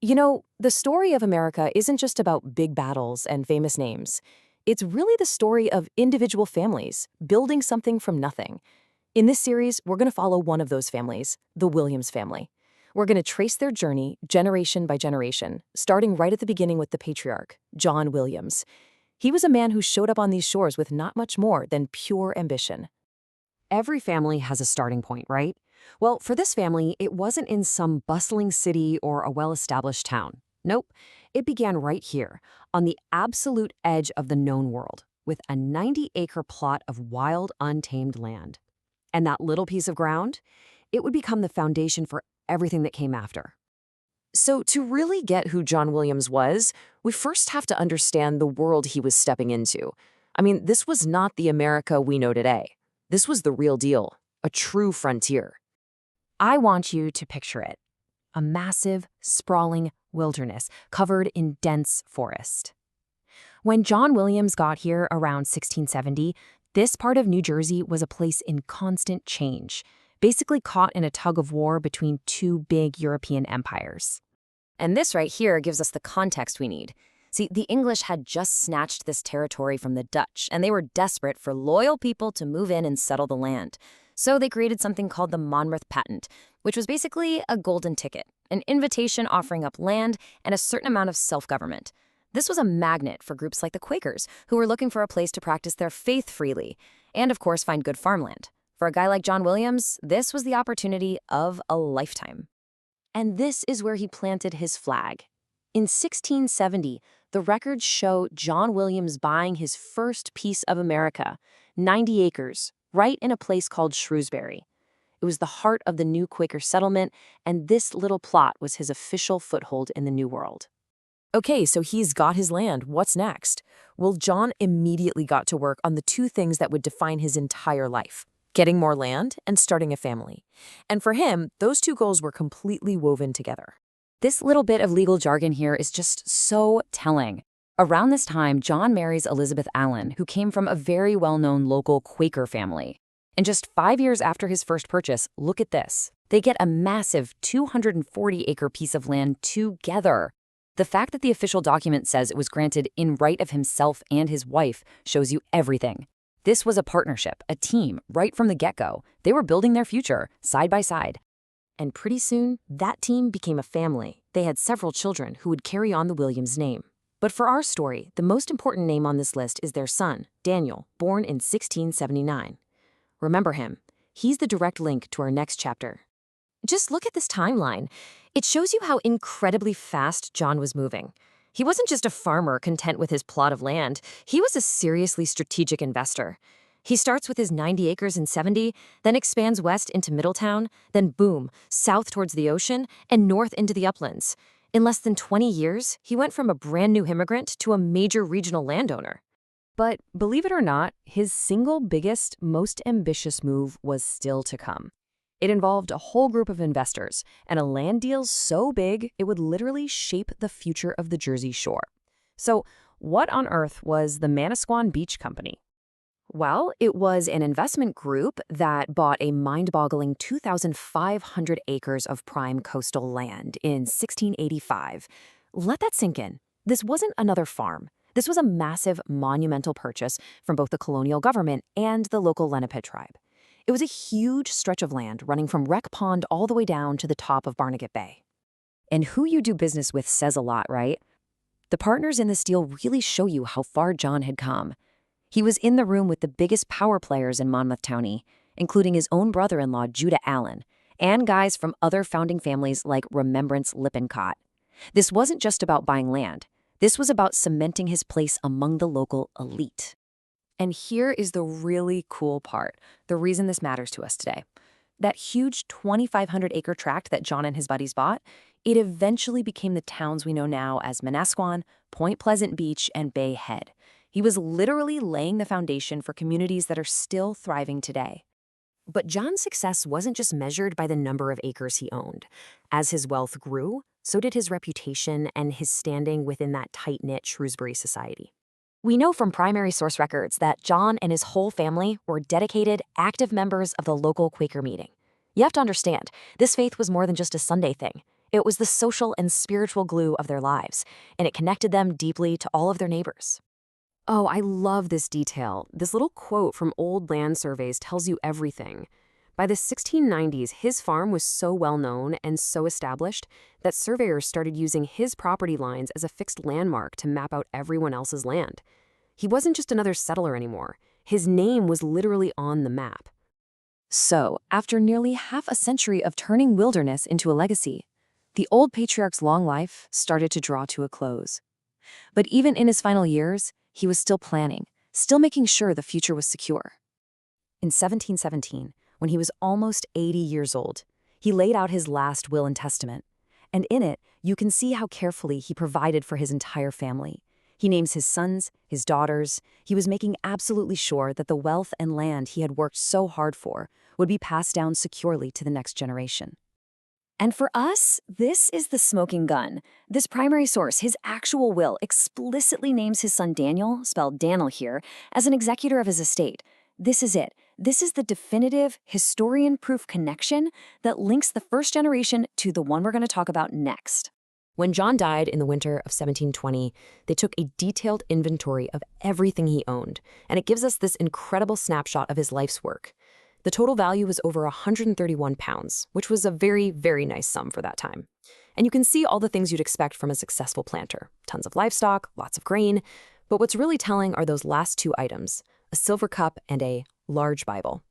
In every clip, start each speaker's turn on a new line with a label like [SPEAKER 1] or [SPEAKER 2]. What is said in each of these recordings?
[SPEAKER 1] The story of America isn't just about big battles and famous names. It's really the story of individual families building something from nothing. In this series, we're going to follow one of those families, the Williams family. We're going to trace their journey generation by generation, starting right at the beginning with the patriarch, John Williams. He was a man who showed up on these shores with not much more than pure ambition. Every family has a starting point, right? Well, for this family, it wasn't in some bustling city or a well-established town. Nope, it began right here, on the absolute edge of the known world, with a 90-acre plot of wild, untamed land. And that little piece of ground, it would become the foundation for everything that came after. So to really get who John Williams was, we first have to understand the world he was stepping into. This was not the America we know today. This was the real deal, a true frontier. I want you to picture it. A massive, sprawling wilderness covered in dense forest. When John Williams got here around 1670, this part of New Jersey was a place in constant change, basically caught in a tug of war between two big European empires. And this right here gives us the context we need. See, the English had just snatched this territory from the Dutch, and they were desperate for loyal people to move in and settle the land. So they created something called the Monmouth Patent, which was basically a golden ticket, an invitation offering up land and a certain amount of self-government. This was a magnet for groups like the Quakers, who were looking for a place to practice their faith freely, and of course find good farmland. For a guy like John Williams, this was the opportunity of a lifetime. And this is where he planted his flag. In 1670, the records show John Williams buying his first piece of America, 90 acres, right in a place called Shrewsbury. It was the heart of the new Quaker settlement, and this little plot was his official foothold in the New World. Okay, so he's got his land. What's next? Well, John immediately got to work on the two things that would define his entire life: getting more land and starting a family. And for him, those two goals were completely woven together. This little bit of legal jargon here is just so telling. Around this time, John marries Elizabeth Allen, who came from a very well-known local Quaker family. And just 5 years after his first purchase, look at this. They get a massive 240-acre piece of land together. The fact that the official document says it was granted in right of himself and his wife shows you everything. This was a partnership, a team, right from the get-go. They were building their future, side by side. And pretty soon, that team became a family. They had several children who would carry on the Williams name. But for our story, the most important name on this list is their son, Daniel, born in 1679. Remember him. He's the direct link to our next chapter. Just look at this timeline. It shows you how incredibly fast John was moving. He wasn't just a farmer content with his plot of land. He was a seriously strategic investor. He starts with his 90 acres in 70, then expands west into Middletown, then boom, south towards the ocean, and north into the uplands. In less than 20 years, he went from a brand new immigrant to a major regional landowner. But believe it or not, his single biggest, most ambitious move was still to come. It involved a whole group of investors and a land deal so big it would literally shape the future of the Jersey Shore. So what on earth was the Squan Beach Company? Well, it was an investment group that bought a mind-boggling 2,500 acres of prime coastal land in 1685. Let that sink in. This wasn't another farm. This was a massive, monumental purchase from both the colonial government and the local Lenape tribe. It was a huge stretch of land running from Wreck Pond all the way down to the top of Barnegat Bay. And who you do business with says a lot, right? The partners in this deal really show you how far John had come. He was in the room with the biggest power players in Monmouth County, including his own brother-in-law, Judah Allen, and guys from other founding families like Remembrance Lippincott. This wasn't just about buying land. This was about cementing his place among the local elite. And here is the really cool part, the reason this matters to us today. That huge 2,500-acre tract that John and his buddies bought, it eventually became the towns we know now as Manasquan, Point Pleasant Beach, and Bay Head. He was literally laying the foundation for communities that are still thriving today. But John's success wasn't just measured by the number of acres he owned. As his wealth grew, so did his reputation and his standing within that tight-knit Shrewsbury society. We know from primary source records that John and his whole family were dedicated, active members of the local Quaker meeting. You have to understand, this faith was more than just a Sunday thing. It was the social and spiritual glue of their lives, and it connected them deeply to all of their neighbors. Oh, I love this detail. This little quote from old land surveys tells you everything. By the 1690s, his farm was so well known and so established that surveyors started using his property lines as a fixed landmark to map out everyone else's land. He wasn't just another settler anymore. His name was literally on the map. So, after nearly half a century of turning wilderness into a legacy, the old patriarch's long life started to draw to a close. But even in his final years, he was still planning, still making sure the future was secure. In 1717, when he was almost 80 years old, he laid out his last will and testament. And in it, you can see how carefully he provided for his entire family. He names his sons, his daughters. He was making absolutely sure that the wealth and land he had worked so hard for would be passed down securely to the next generation. And for us, this is the smoking gun. This primary source, his actual will, explicitly names his son Daniel, spelled Daniel here, as an executor of his estate. This is it. This is the definitive, historian-proof connection that links the first generation to the one we're going to talk about next. When John died in the winter of 1720, they took a detailed inventory of everything he owned, and it gives us this incredible snapshot of his life's work. The total value was over £131, which was a very, very nice sum for that time. And you can see all the things you'd expect from a successful planter. Tons of livestock, lots of grain. But what's really telling are those last two items, a silver cup and a large Bible.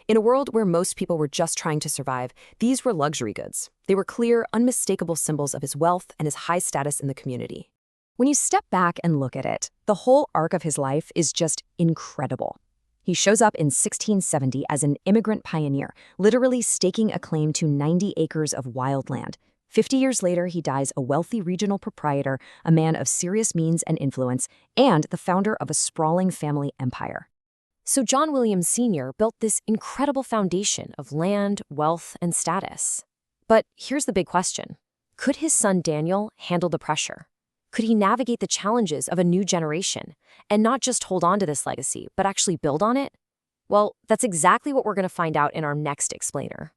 [SPEAKER 1] In a world where most people were just trying to survive, these were luxury goods. They were clear, unmistakable symbols of his wealth and his high status in the community. When you step back and look at it, the whole arc of his life is just incredible. He shows up in 1670 as an immigrant pioneer, literally staking a claim to 90 acres of wild land. 50 years later, he dies a wealthy regional proprietor, a man of serious means and influence, and the founder of a sprawling family empire. So John Williams Sr. built this incredible foundation of land, wealth, and status. But here's the big question. Could his son Daniel handle the pressure? Could he navigate the challenges of a new generation and not just hold on to this legacy, but actually build on it? Well, that's exactly what we're going to find out in our next explainer.